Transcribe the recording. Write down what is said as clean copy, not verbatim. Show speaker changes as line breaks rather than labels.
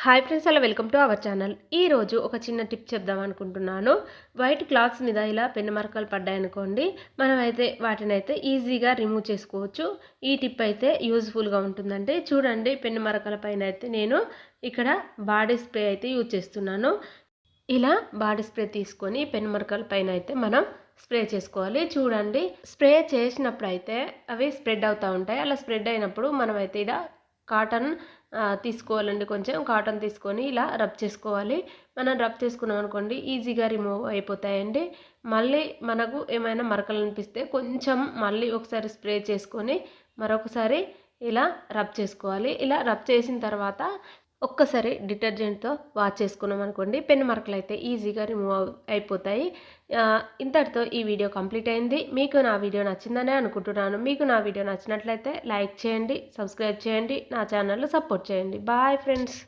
Hi friends, అలా welcome to our channel. ఈరోజు ఒక చిన్న టిప్ చెప్దాం అనుకుంటున్నాను. వైట్ క్లాత్స్ మీద ఇలా పెన్ను మరకలు పడ్డాయనుకోండి, మనమైతే వాటినైతే ఈజీగా రిమూవ్ చేసుకోవచ్చు. ఈ టిప్ అయితే యూజ్ఫుల్గా ఉంటుందండి. చూడండి, పెన్ను మరకల పైన అయితే నేను ఇక్కడ బాడీ స్ప్రే అయితే యూజ్ చేస్తున్నాను. ఇలా బాడీ స్ప్రే తీసుకొని పెన్ను మరకల పైన అయితే మనం స్ప్రే చేసుకోవాలి. చూడండి, స్ప్రే చేసినప్పుడు అయితే అవి స్ప్రెడ్ అవుతూ ఉంటాయి. అలా స్ప్రెడ్ అయినప్పుడు మనమైతే ఇలా కాటన్ తీసుకోవాలండి. కొంచెం కాటన్ తీసుకొని ఇలా రబ్ చేసుకోవాలి. మనం రబ్ చేసుకున్నాం అనుకోండి, ఈజీగా రిమూవ్ అయిపోతాయండి. మళ్ళీ మనకు ఏమైనా మరకలు అనిపిస్తే కొంచెం మళ్ళీ ఒకసారి స్ప్రే చేసుకొని మరొకసారి ఇలా రబ్ చేసుకోవాలి. ఇలా రబ్ చేసిన తర్వాత ఒక్కసారి డిటర్జెంట్తో వాష్ చేసుకున్నాం అనుకోండి, పెన్ను మరకలు అయితే ఈజీగా రిమూవ్ అయిపోతాయి. ఇంతటితో ఈ వీడియో కంప్లీట్ అయింది. మీకు నా వీడియో నచ్చిందనే అనుకుంటున్నాను. మీకు నా వీడియో నచ్చినట్లయితే లైక్ చేయండి, సబ్స్క్రైబ్ చేయండి, నా ఛానల్ని సపోర్ట్ చేయండి. Bye friends.